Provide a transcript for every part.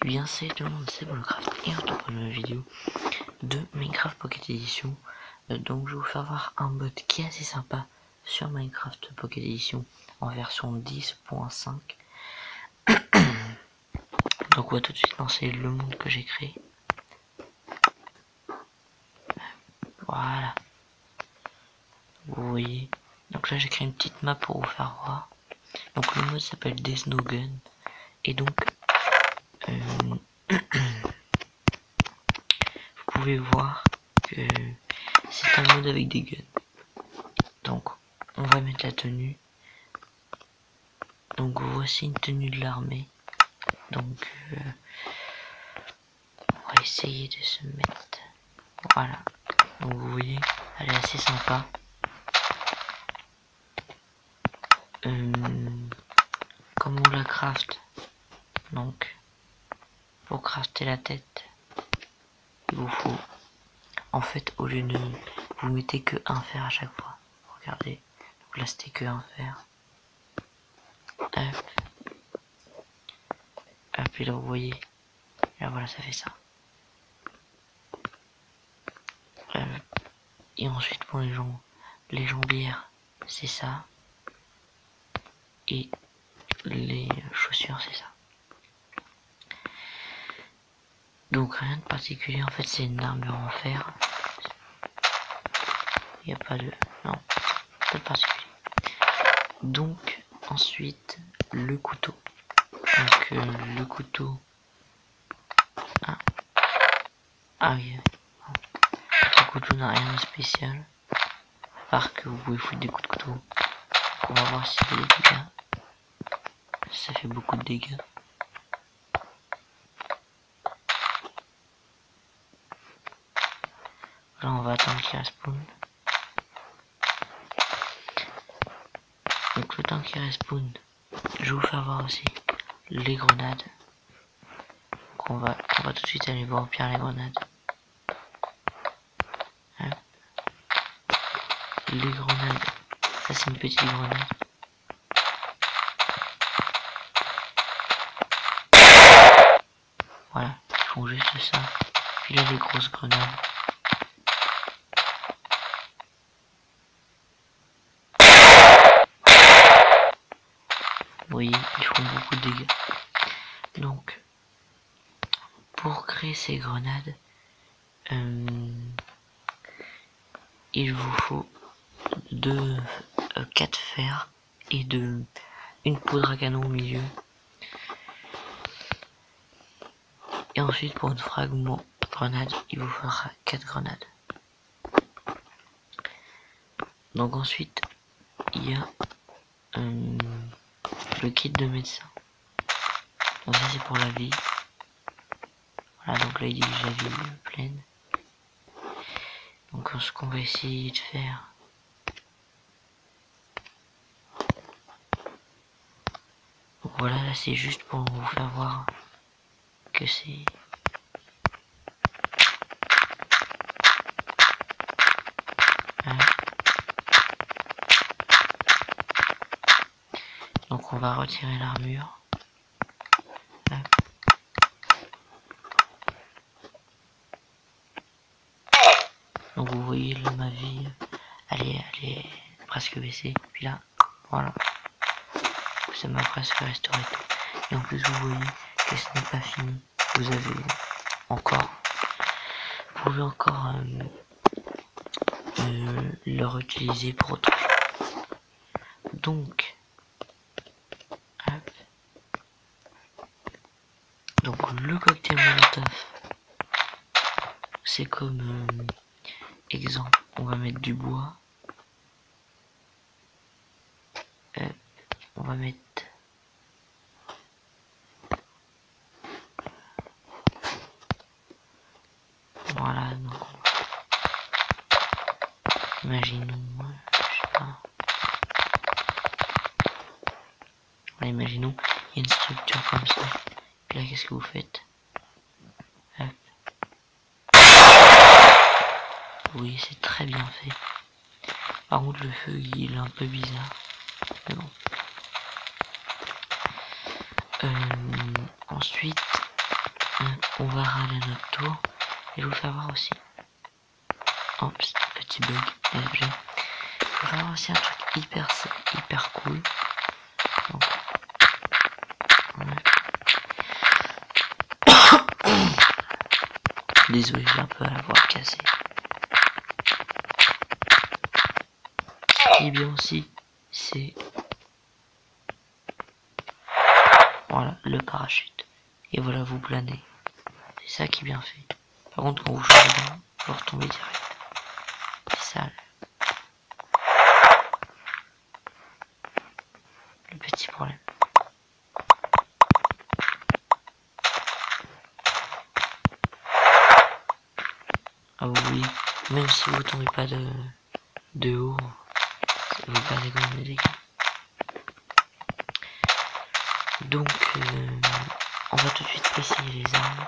bien salut tout le monde, c'est Volcraft et on se retrouve dans une vidéo de Minecraft Pocket Edition. Donc je vais vous faire voir un mod qui est assez sympa sur Minecraft Pocket Edition en version 10.5. Donc on va tout de suite lancer le monde que j'ai créé. Voilà. Vous voyez. Donc là j'ai créé une petite map pour vous faire voir. Donc le mode s'appelle Desnogun. Et donc vous pouvez voir que c'est un mode avec des guns. Donc on va mettre la tenue. Donc voici une tenue de l'armée. Donc on va essayer de se mettre. Voilà. Donc vous voyez, elle est assez sympa. Comment on la craft? Donc pour crafter la tête, il vous faut, en fait, au lieu de vous mettez que un fer à chaque fois. Regardez, donc là c'était que un fer. Hop. Hop, et là vous voyez, là voilà, ça fait ça. Et ensuite pour les jambières, c'est ça. Et les chaussures, c'est ça. Donc rien de particulier, en fait c'est une armure en fer. Il n'y a pas de... non, pas de particulier. Donc ensuite le couteau. Donc le couteau... Ah oui, le couteau n'a rien de spécial. À part que vous pouvez foutre des coups de couteau. Donc on va voir si ça fait des dégâts. Ça fait beaucoup de dégâts. Là on va attendre qu'il respawn. Donc le temps qu'il respawn, je vais vous faire voir aussi les grenades. Donc on va tout de suite aller voir au pire les grenades. Hein, les grenades, ça c'est une petite grenade. Voilà, ils font juste ça. Puis là les grosses grenades. Vous voyez, ils font beaucoup de dégâts. Donc, pour créer ces grenades, il vous faut 4 fers et une poudre à canon au milieu. Et ensuite, pour une fragment grenade, il vous faudra 4 grenades. Donc ensuite, il y a le kit de médecin. Donc ça c'est pour la vie. Voilà, donc là il dit que j'ai la vie pleine. Donc ce qu'on va essayer de faire, donc voilà, là c'est juste pour vous faire voir que c'est donc on va retirer l'armure. Donc vous voyez là ma vie, elle est presque baissée. Puis là, voilà, ça m'a presque restauré tout. Et en plus vous voyez que ce n'est pas fini. Vous avez encore, vous pouvez encore le réutiliser pour autre chose. Donc, hop. Donc le cocktail Molotov, c'est comme exemple, on va mettre du bois. On va mettre voilà, donc imaginons, je sais pas. Voilà, imaginons, il y a une structure comme ça. Puis là, qu'est-ce que vous faites? Hop. Oui, c'est très bien fait. Par contre, le feu, il est un peu bizarre. Mais bon. Ensuite, On va râler notre tour et je vous faire voir aussi. Oups, petit bug, SG. Je vais vous faire voir aussi un truc hyper cool. Donc, désolé, j'ai un peu à la voix cassée. Ce qui est bien aussi, c'est voilà le parachute. Et voilà, vous planez. C'est ça qui est bien fait. Par contre, quand vous changez d'arme, vous retombez direct. C'est ça le petit problème. Ah oui, même si vous tombez pas de haut, vous perdez quand même des dégâts. Donc, on va tout de suite essayer les armes.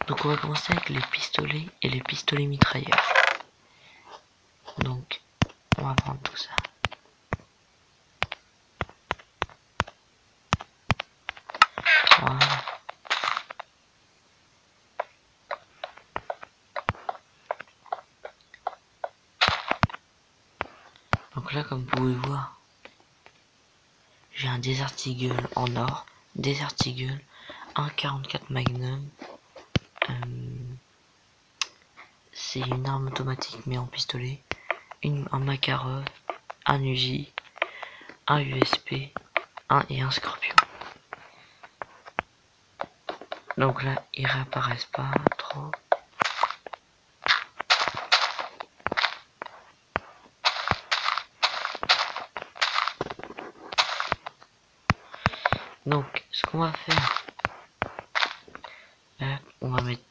Donc on va commencer avec les pistolets et les pistolets mitrailleurs. Donc, on va prendre tout ça. Voilà. Donc là, comme vous pouvez voir, j'ai un Desert Eagle en or, Desert Eagle, un 44 Magnum. C'est une arme automatique mais en pistolet, un Makarov, un Uzi, un USP, et un Scorpion. Donc là, ils réapparaissent pas trop. Donc, ce qu'on va faire, là, on va mettre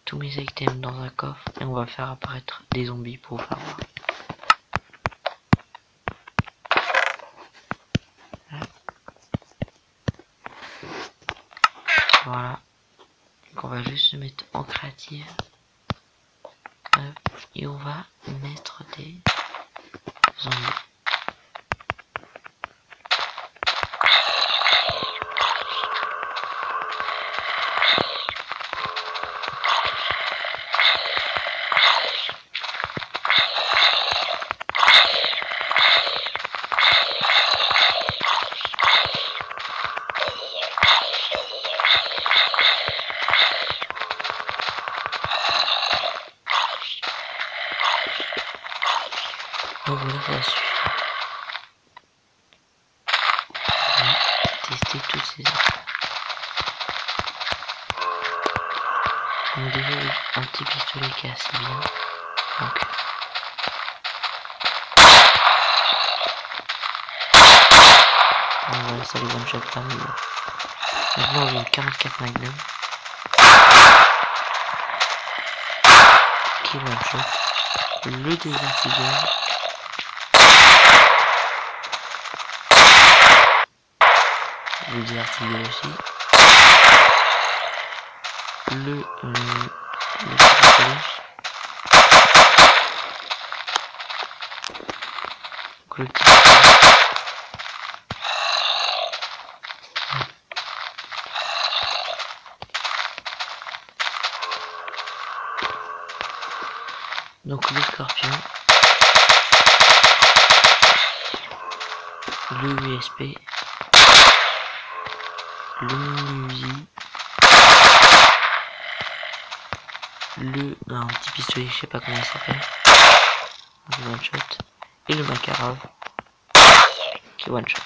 tous mes items dans un coffre et on va faire apparaître des zombies pour vous faire voir. Là. Voilà. Donc on va juste se mettre en créative. Et on va mettre des zombies. Donc voilà, ça suffit. On va tester toutes ces armes. On a déjà un petit pistolet qui est assez bien. Donc voilà, ça les one shot pas mal. Maintenant j'ai une 44 Magnum qui one shot. Le Desert Eagle. Le Desert Eagle aussi. Le pistolet. Le petit pistolet. Donc le Scorpion, le USP, le mini-Uzi, un petit pistolet, je sais pas comment il s'appelle, un one shot, et le Makarov qui one shot.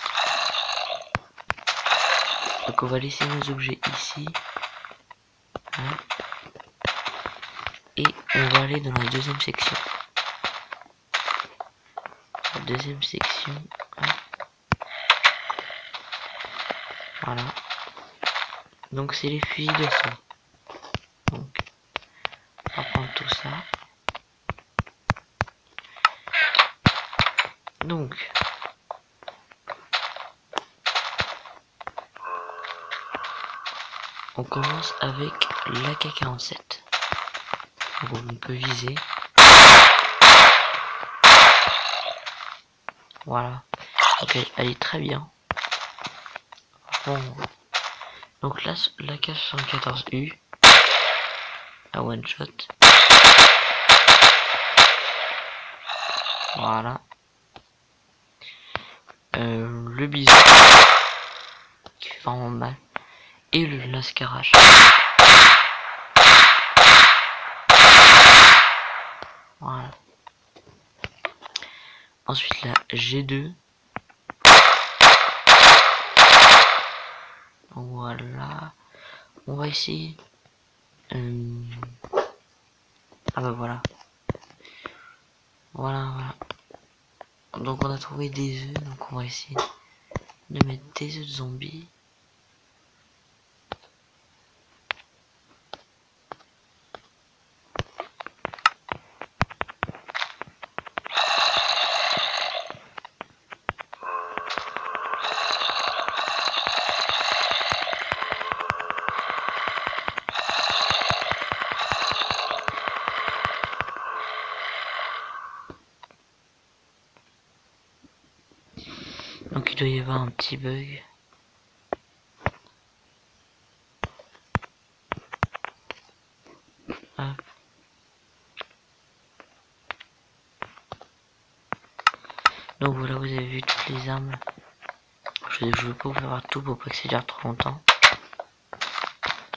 Donc on va laisser nos objets ici, hein, et on va aller dans la deuxième section. La deuxième section, hein. Voilà. Donc c'est les fusils d'assaut. Donc on va prendre tout ça. Donc on commence avec l'AK-47. on peut viser. Voilà. Ok, elle est très bien. Bon. Donc là, la K74U, à one shot. Voilà. Le bison, qui fait vraiment mal. Et le lascarage. Voilà. Ensuite la G2. Voilà. On va essayer. Ah bah voilà. Voilà. Donc on a trouvé des œufs. Donc on va essayer de mettre des œufs de zombies. Donc il doit y avoir un petit bug. Hop. Donc voilà, vous avez vu toutes les armes. Je vais pas vous faire tout pour pas que ça dure trop longtemps.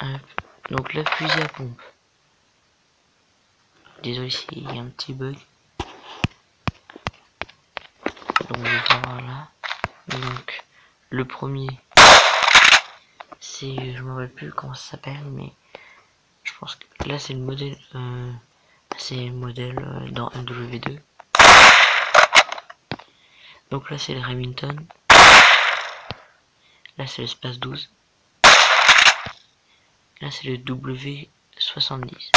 Hop. Donc la fusil à pompe. Désolé s'il y a un petit bug. Donc voilà. Donc le premier, c'est, je me rappelle plus comment ça s'appelle, mais je pense que là c'est le modèle, dans MW2. Donc là c'est le Remington. Là c'est le Space 12. Là c'est le W70.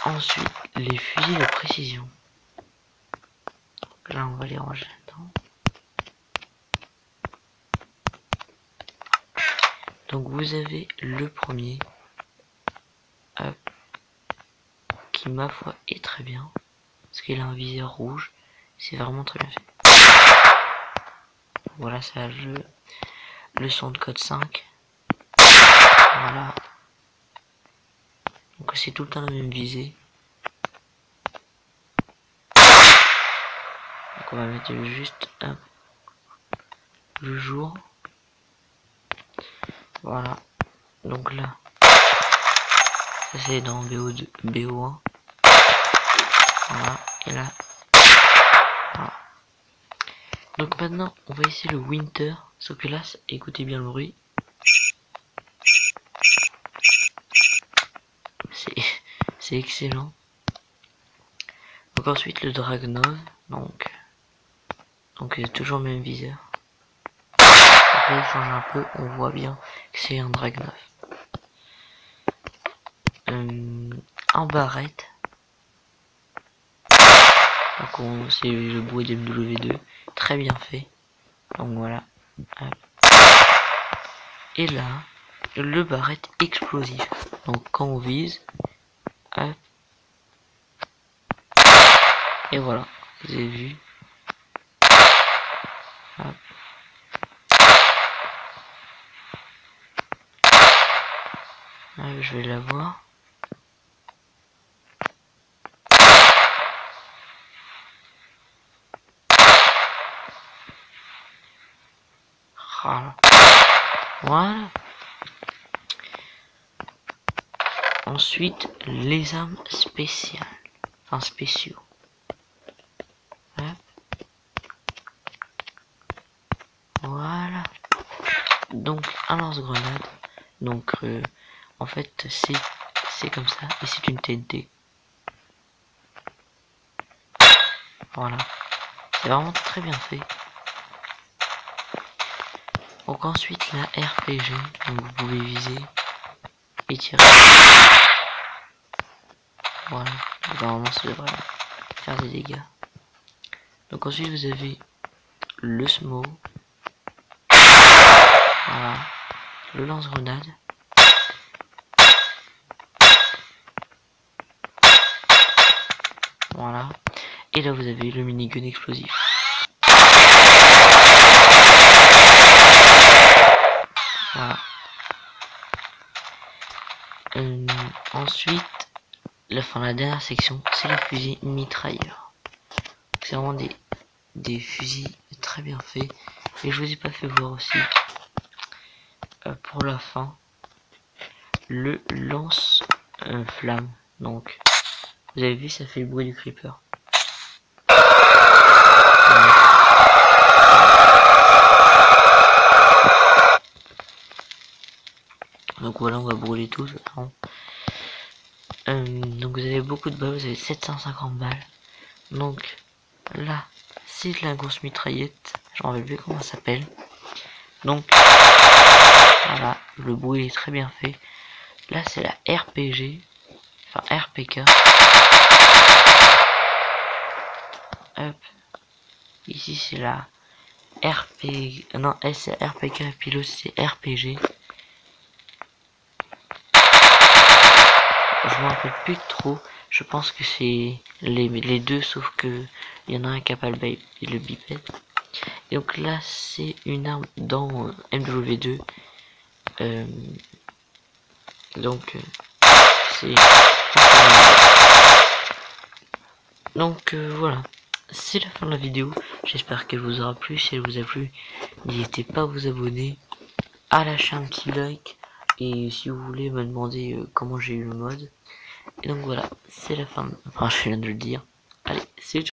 Ensuite les fusils de précision. Là on va les ranger dedans. Donc vous avez le premier, hop, qui ma foi est très bien, parce qu'il a un viseur rouge, c'est vraiment très bien fait. Voilà, ça a le son de code 5. Voilà. Donc c'est tout le temps la même visée. Donc on va mettre juste hop, le jour. Voilà. Donc là, ça c'est dans BO2, BO1. Voilà. Et là. Voilà. Donc maintenant, on va essayer le Winter. Sauf que là, écoutez bien le bruit. C'est excellent. Donc ensuite le Dragnov. Donc toujours le même viseur. Après il change un peu, on voit bien que c'est un Dragnov. En barrette. Donc c'est le bruit de MW2. Très bien fait. Donc voilà. Hop. Et là, le barrette explosif. Donc quand on vise, hop. Et voilà, vous avez vu. Hop. Je vais la voir. Voilà. Ensuite, les armes spéciales. Enfin, spéciaux. Hop. Voilà. Donc, un lance-grenade. Donc, en fait, c'est comme ça. Et c'est une TNT. Voilà. C'est vraiment très bien fait. Donc ensuite, la RPG. Donc, vous pouvez viser et tirer. Voilà. Normalement, ça devrait faire des dégâts. Donc ensuite, vous avez le SMO. Voilà. Le lance-grenade. Voilà. Et là vous avez le minigun explosif. Voilà. Ensuite, la dernière section, c'est les fusils mitrailleurs. C'est vraiment des fusils très bien faits. Et je vous ai pas fait voir aussi, pour la fin, le lance-flamme. Donc, vous avez vu, ça fait le bruit du creeper. Donc voilà, on va brûler tout. Donc vous avez beaucoup de balles, vous avez 750 balles. Donc là, c'est de la grosse mitraillette. J'en rappelle plus comment ça s'appelle. Donc voilà, le bruit est très bien fait. Là c'est la RPG, enfin RPK. Hop. Ici c'est la RP, non S c'est RPK et puis l'autre c'est RPG. Je m'en rappelle plus trop. Je pense que c'est les deux, sauf que il y en a un qui a pas le bipède. Et donc là c'est une arme dans MW2. Donc c'est donc voilà, c'est la fin de la vidéo. J'espère qu'elle vous aura plu. Si elle vous a plu, n'hésitez pas à vous abonner, à lâcher un petit like, et si vous voulez me demander comment j'ai eu le mode. Et donc voilà, c'est la fin, enfin je viens de le dire.